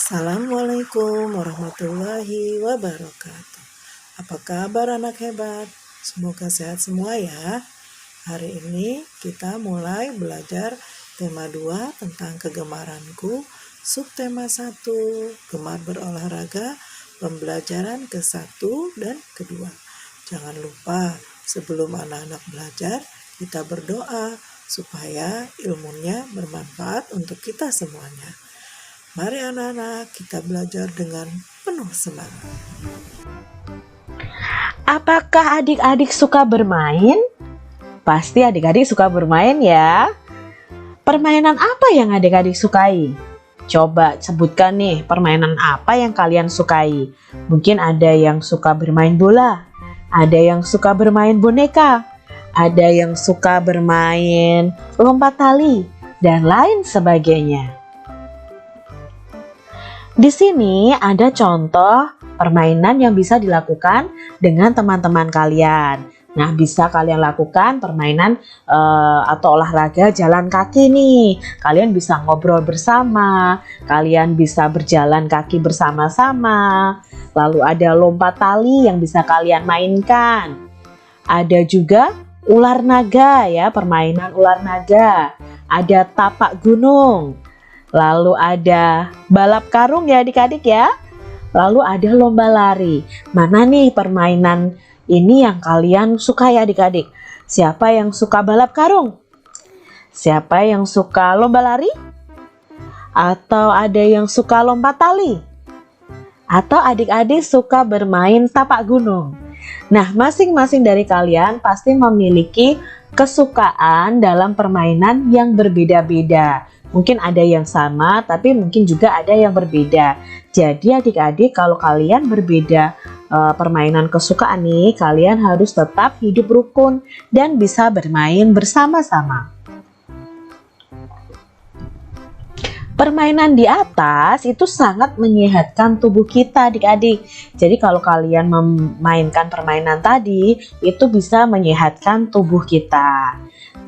Assalamualaikum warahmatullahi wabarakatuh. Apa kabar anak hebat? Semoga sehat semua ya. Hari ini kita mulai belajar tema 2 tentang kegemaranku, subtema 1, gemar berolahraga, pembelajaran ke-1 dan ke-2. Jangan lupa sebelum anak-anak belajar, kita berdoa supaya ilmunya bermanfaat untuk kita semuanya. Mari anak-anak kita belajar dengan penuh semangat. Apakah adik-adik suka bermain? Pasti adik-adik suka bermain ya. Permainan apa yang adik-adik sukai? Coba sebutkan nih permainan apa yang kalian sukai. Mungkin ada yang suka bermain bola, ada yang suka bermain boneka, ada yang suka bermain lompat tali, dan lain sebagainya. Di sini ada contoh permainan yang bisa dilakukan dengan teman-teman kalian. Nah, bisa kalian lakukan permainan atau olahraga jalan kaki nih. Kalian bisa ngobrol bersama, kalian bisa berjalan kaki bersama-sama. Lalu ada lompat tali yang bisa kalian mainkan. Ada juga ular naga ya, permainan ular naga. Ada tapak gunung. Lalu ada balap karung ya adik-adik ya. Lalu ada lomba lari. Mana nih permainan ini yang kalian suka ya adik-adik? Siapa yang suka balap karung? Siapa yang suka lomba lari? Atau ada yang suka lompat tali? Atau adik-adik suka bermain tapak gunung? Nah, masing-masing dari kalian pasti memiliki kesukaan dalam permainan yang berbeda-beda. Mungkin ada yang sama, tapi mungkin juga ada yang berbeda. Jadi adik-adik, kalau kalian berbeda permainan kesukaan nih, kalian harus tetap hidup rukun dan bisa bermain bersama-sama. Permainan di atas itu sangat menyehatkan tubuh kita adik-adik. Jadi kalau kalian memainkan permainan tadi, itu bisa menyehatkan tubuh kita.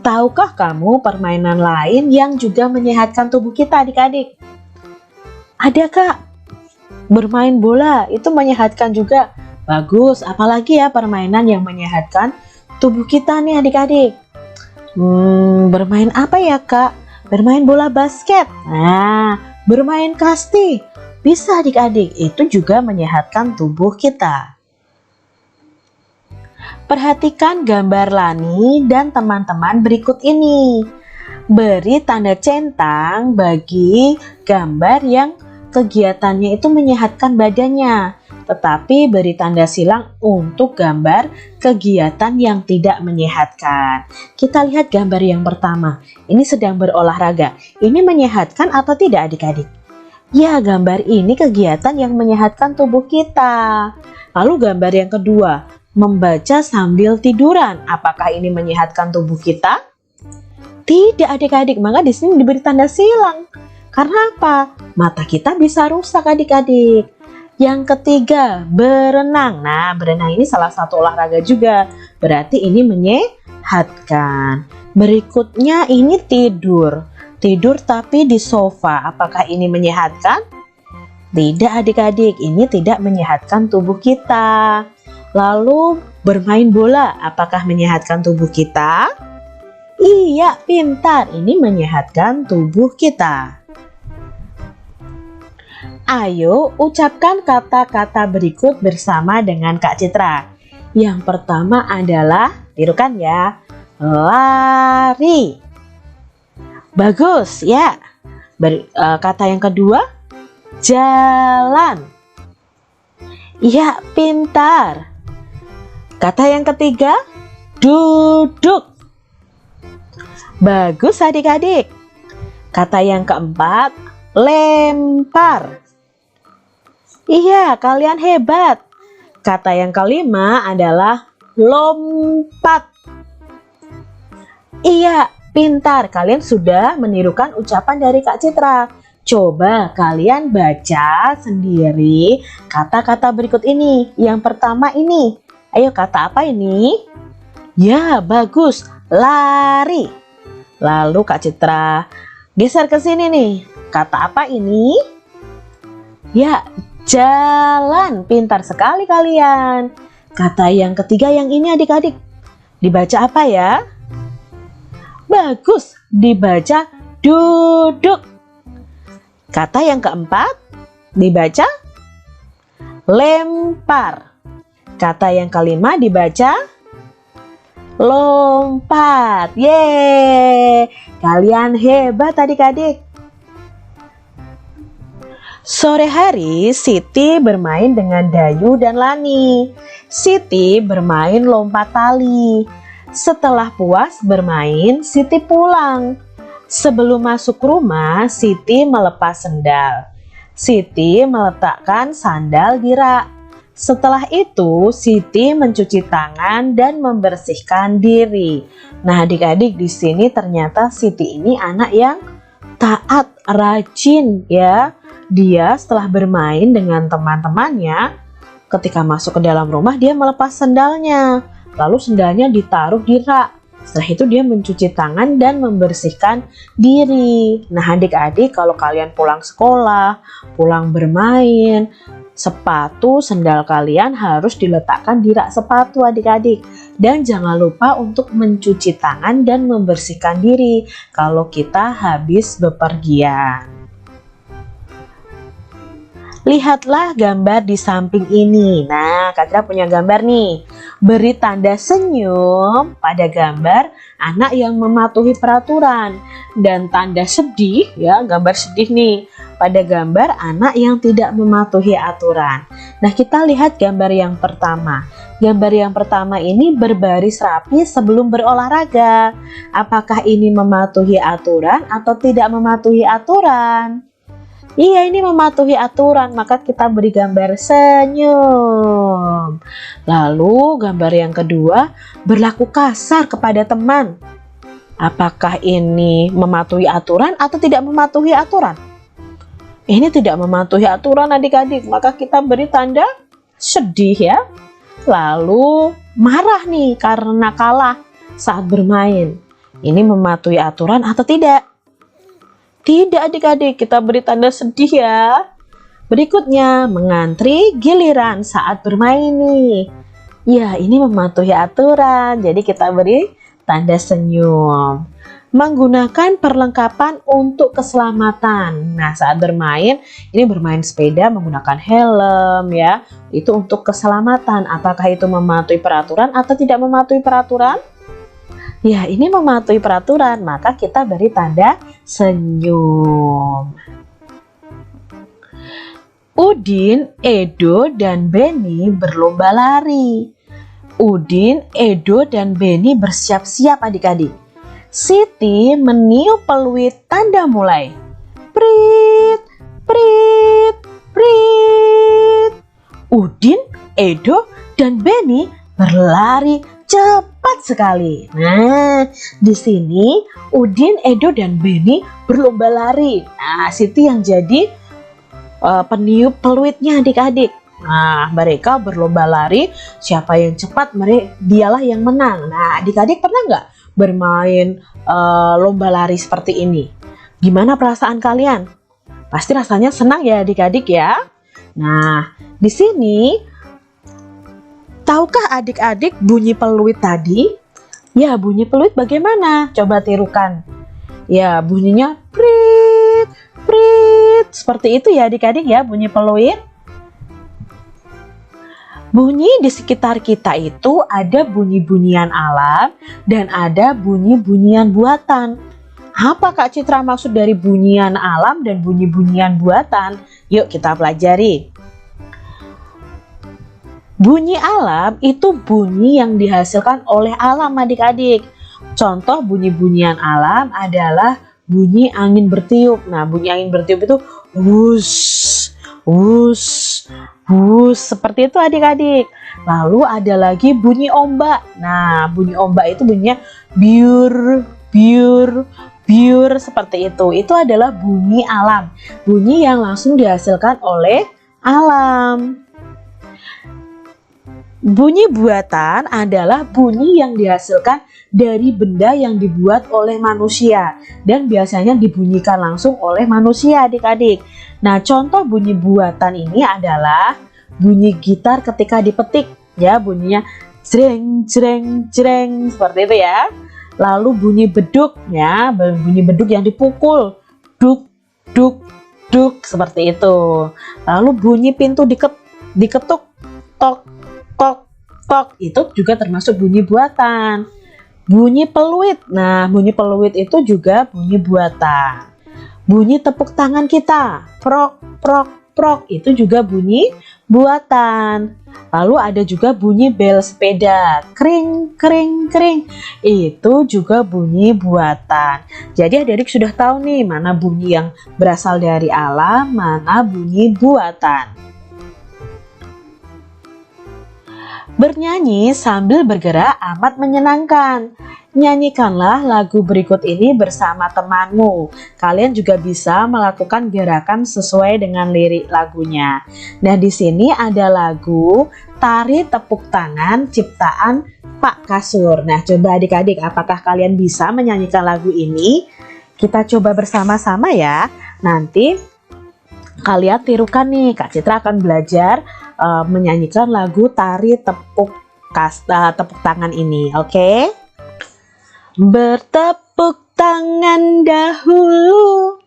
Tahukah kamu permainan lain yang juga menyehatkan tubuh kita adik-adik? Ada kak, bermain bola itu menyehatkan juga. Bagus, apalagi ya permainan yang menyehatkan tubuh kita nih adik-adik. Bermain apa ya kak? Bermain bola basket. Nah, bermain kasti. Bisa adik-adik, itu juga menyehatkan tubuh kita. Perhatikan gambar Lani dan teman-teman berikut ini. Beri tanda centang bagi gambar yang kegiatannya itu menyehatkan badannya. Tetapi beri tanda silang untuk gambar kegiatan yang tidak menyehatkan. Kita lihat gambar yang pertama. Ini sedang berolahraga. Ini menyehatkan atau tidak adik-adik? Ya, gambar ini kegiatan yang menyehatkan tubuh kita. Lalu gambar yang kedua. Membaca sambil tiduran. Apakah ini menyehatkan tubuh kita? Tidak adik-adik, maka di sini diberi tanda silang. Karena apa? Mata kita bisa rusak adik-adik. Yang ketiga, berenang. Nah, berenang ini salah satu olahraga juga. Berarti ini menyehatkan. Berikutnya ini tidur. Tidur tapi di sofa. Apakah ini menyehatkan? Tidak adik-adik, ini tidak menyehatkan tubuh kita. Lalu bermain bola, apakah menyehatkan tubuh kita? Iya, pintar. Ini menyehatkan tubuh kita. Ayo ucapkan kata-kata berikut bersama dengan Kak Citra. Yang pertama adalah, tirukan ya, lari. Bagus ya. Kata yang kedua, jalan. Iya, pintar. Kata yang ketiga, duduk. Bagus adik-adik. Kata yang keempat, lempar. Iya, kalian hebat. Kata yang kelima adalah lompat. Iya, pintar. Kalian sudah menirukan ucapan dari Kak Citra. Coba kalian baca sendiri kata-kata berikut ini. Yang pertama ini. Ayo, kata apa ini? Ya, bagus. Lari. Lalu Kak Citra geser ke sini nih. Kata apa ini? Ya, jalan. Pintar sekali kalian. Kata yang ketiga yang ini adik-adik. Dibaca apa ya? Bagus, dibaca duduk. Kata yang keempat, dibaca lempar. Kata yang kelima dibaca lompat. Yeay, kalian hebat adik-adik. Sore hari, Siti bermain dengan Dayu dan Lani. Siti bermain lompat tali. Setelah puas bermain, Siti pulang. Sebelum masuk rumah, Siti melepas sendal. Siti meletakkan sandal di rak. Setelah itu, Siti mencuci tangan dan membersihkan diri. Nah, adik-adik, di sini ternyata Siti ini anak yang taat, rajin ya. Dia setelah bermain dengan teman-temannya, ketika masuk ke dalam rumah dia melepas sendalnya. Lalu sendalnya ditaruh di rak. Setelah itu dia mencuci tangan dan membersihkan diri. Nah, adik-adik, kalau kalian pulang sekolah, pulang bermain, sepatu, sendal kalian harus diletakkan di rak sepatu adik-adik. Dan jangan lupa untuk mencuci tangan dan membersihkan diri kalau kita habis bepergian. Lihatlah gambar di samping ini. Nah, Kak Tira punya gambar nih. Beri tanda senyum pada gambar anak yang mematuhi peraturan. Dan tanda sedih, ya gambar sedih nih, pada gambar anak yang tidak mematuhi aturan. Nah, kita lihat gambar yang pertama. Gambar yang pertama ini berbaris rapi sebelum berolahraga. Apakah ini mematuhi aturan atau tidak mematuhi aturan? Iya, ini mematuhi aturan, maka kita beri gambar senyum. Lalu gambar yang kedua, berlaku kasar kepada teman. Apakah ini mematuhi aturan atau tidak mematuhi aturan? Ini tidak mematuhi aturan adik-adik, maka kita beri tanda sedih ya. Lalu marah nih karena kalah saat bermain. Ini mematuhi aturan atau tidak? Tidak adik-adik, kita beri tanda sedih ya. Berikutnya, mengantri giliran saat bermain nih. Ya, ini mematuhi aturan, jadi kita beri tanda senyum. Menggunakan perlengkapan untuk keselamatan. Nah, saat bermain, ini bermain sepeda menggunakan helm ya. Itu untuk keselamatan. Apakah itu mematuhi peraturan atau tidak mematuhi peraturan? Ya, ini mematuhi peraturan, maka kita beri tanda senyum. Udin, Edo, dan Beni berlomba lari. Udin, Edo, dan Beni bersiap-siap adik-adik. Siti meniup peluit tanda mulai. Prit, prit, prit. Udin, Edo, dan Beni berlari cepat sekali. Nah, di sini Udin, Edo, dan Beni berlomba lari. Nah, Siti yang jadi peniup peluitnya adik-adik. Nah, mereka berlomba lari. Siapa yang cepat, dialah yang menang. Nah, adik-adik pernah nggak bermain lomba lari seperti ini? Gimana perasaan kalian? Pasti rasanya senang ya adik-adik ya. Nah, di sini tahukah adik-adik bunyi peluit tadi? Ya, bunyi peluit bagaimana? Coba tirukan. Ya, bunyinya prit, prit. Seperti itu ya adik-adik ya bunyi peluit. Bunyi di sekitar kita itu ada bunyi-bunyian alam dan ada bunyi-bunyian buatan. Apa Kak Citra maksud dari bunyian alam dan bunyi-bunyian buatan? Yuk kita pelajari. Bunyi alam itu bunyi yang dihasilkan oleh alam adik-adik. Contoh bunyi-bunyian alam adalah bunyi angin bertiup. Nah, bunyi angin bertiup itu wush, wush, wush. Seperti itu adik-adik. Lalu ada lagi bunyi ombak. Nah, bunyi ombak itu bunyinya biur, biur, biur. Seperti itu. Itu adalah bunyi alam. Bunyi yang langsung dihasilkan oleh alam. Bunyi buatan adalah bunyi yang dihasilkan dari benda yang dibuat oleh manusia dan biasanya dibunyikan langsung oleh manusia, adik-adik. Nah, contoh bunyi buatan ini adalah bunyi gitar ketika dipetik, ya, bunyinya jreng jreng jreng seperti itu ya. Lalu bunyi beduk, ya, bunyi beduk yang dipukul, duk duk duk seperti itu. Lalu bunyi pintu diketuk, tok tok tok, itu juga termasuk bunyi buatan. Bunyi peluit, nah bunyi peluit itu juga bunyi buatan. Bunyi tepuk tangan kita, prok prok prok, itu juga bunyi buatan. Lalu ada juga bunyi bel sepeda, kring kring kring, itu juga bunyi buatan. Jadi adik-adik sudah tahu nih mana bunyi yang berasal dari alam, mana bunyi buatan. Bernyanyi sambil bergerak amat menyenangkan. Nyanyikanlah lagu berikut ini bersama temanmu. Kalian juga bisa melakukan gerakan sesuai dengan lirik lagunya. Nah, di sini ada lagu Tari Tepuk Tangan ciptaan Pak Kasur. Nah, coba adik-adik, apakah kalian bisa menyanyikan lagu ini? Kita coba bersama-sama ya. Nanti kalian tirukan nih, Kak Citra akan belajar menyanyikan lagu Tari Tepuk Tangan ini, oke? Bertepuk tangan dahulu,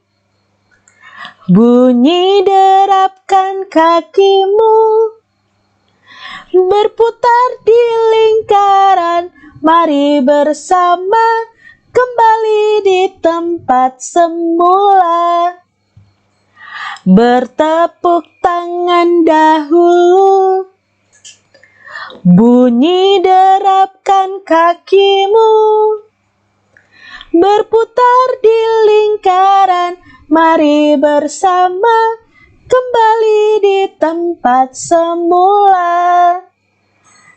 bunyi derapkan kakimu, berputar di lingkaran, mari bersama kembali di tempat semula. Bertepuk tangan dahulu, bunyi derapkan kakimu, berputar di lingkaran, mari bersama kembali di tempat semula.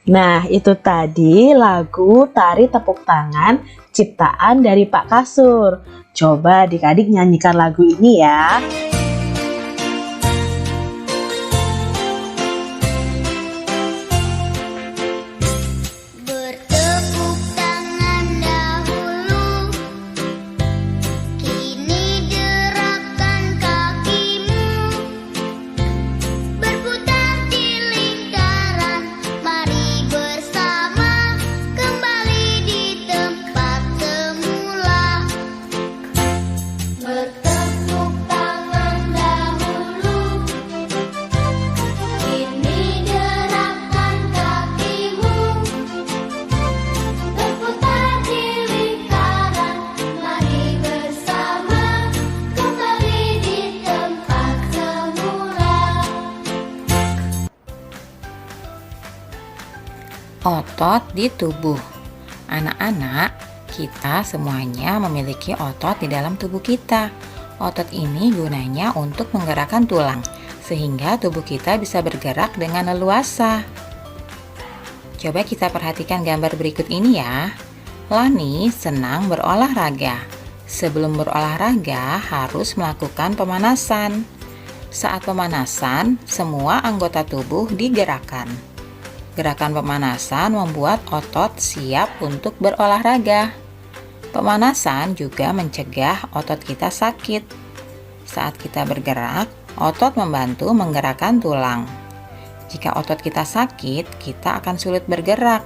Nah, itu tadi lagu Tari Tepuk Tangan ciptaan dari Pak Kasur. Coba adik-adik nyanyikan lagu ini ya. Otot di tubuh. Anak-anak, kita semuanya memiliki otot di dalam tubuh kita. Otot ini gunanya untuk menggerakkan tulang, sehingga tubuh kita bisa bergerak dengan leluasa. Coba kita perhatikan gambar berikut ini ya. Lani senang berolahraga. Sebelum berolahraga harus melakukan pemanasan. Saat pemanasan, semua anggota tubuh digerakkan. Gerakan pemanasan membuat otot siap untuk berolahraga. Pemanasan juga mencegah otot kita sakit. Saat kita bergerak, otot membantu menggerakkan tulang. Jika otot kita sakit, kita akan sulit bergerak.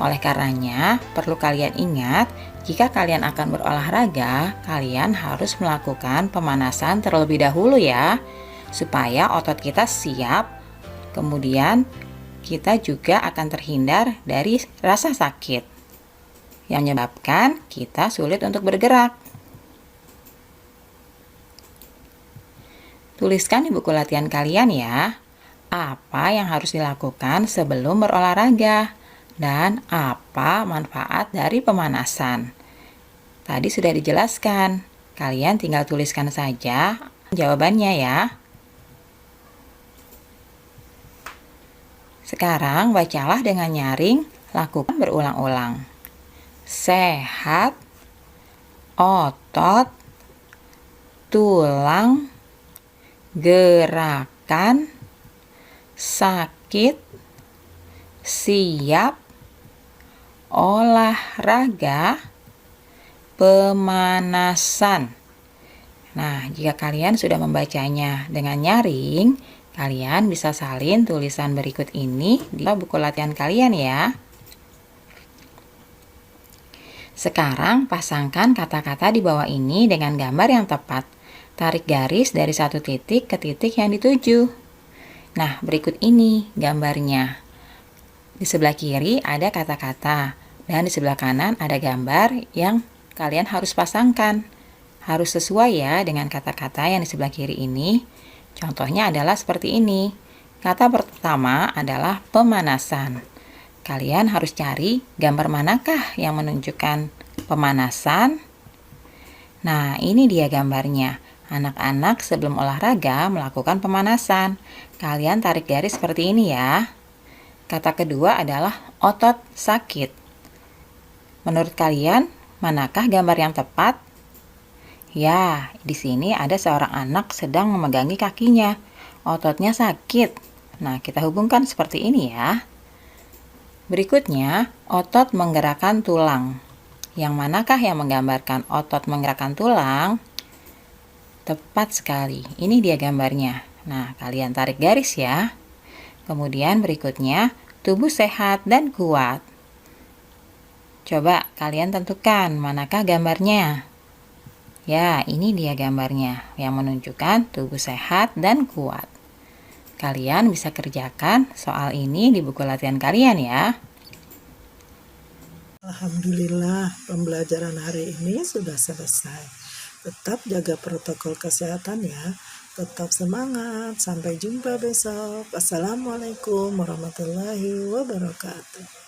Oleh karenanya, perlu kalian ingat, jika kalian akan berolahraga, kalian harus melakukan pemanasan terlebih dahulu ya, supaya otot kita siap. Kemudian, kita juga akan terhindar dari rasa sakit yang menyebabkan kita sulit untuk bergerak. Tuliskan di buku latihan kalian ya, apa yang harus dilakukan sebelum berolahraga dan apa manfaat dari pemanasan. Tadi sudah dijelaskan, kalian tinggal tuliskan saja jawabannya ya. Sekarang bacalah dengan nyaring, lakukan berulang-ulang. Sehat, otot, tulang, gerakan, sakit, siap olahraga pemanasan. Nah, jika kalian sudah membacanya dengan nyaring, kalian bisa salin tulisan berikut ini di buku latihan kalian ya. Sekarang pasangkan kata-kata di bawah ini dengan gambar yang tepat. Tarik garis dari satu titik ke titik yang dituju. Nah, berikut ini gambarnya. Di sebelah kiri ada kata-kata, dan di sebelah kanan ada gambar yang kalian harus pasangkan. Harus sesuai ya dengan kata-kata yang di sebelah kiri ini. Contohnya adalah seperti ini. Kata pertama adalah pemanasan. Kalian harus cari gambar manakah yang menunjukkan pemanasan. Nah, ini dia gambarnya. Anak-anak sebelum olahraga melakukan pemanasan. Kalian tarik garis seperti ini ya. Kata kedua adalah otot sakit. Menurut kalian, manakah gambar yang tepat? Ya, di sini ada seorang anak sedang memegangi kakinya. Ototnya sakit. Nah, kita hubungkan seperti ini ya. Berikutnya, otot menggerakkan tulang. Yang manakah yang menggambarkan otot menggerakkan tulang? Tepat sekali. Ini dia gambarnya. Nah, kalian tarik garis ya. Kemudian berikutnya, tubuh sehat dan kuat. Coba kalian tentukan manakah gambarnya. Ya, ini dia gambarnya yang menunjukkan tubuh sehat dan kuat. Kalian bisa kerjakan soal ini di buku latihan kalian ya. Alhamdulillah, pembelajaran hari ini sudah selesai. Tetap jaga protokol kesehatan ya. Tetap semangat. Sampai jumpa besok. Assalamualaikum warahmatullahi wabarakatuh.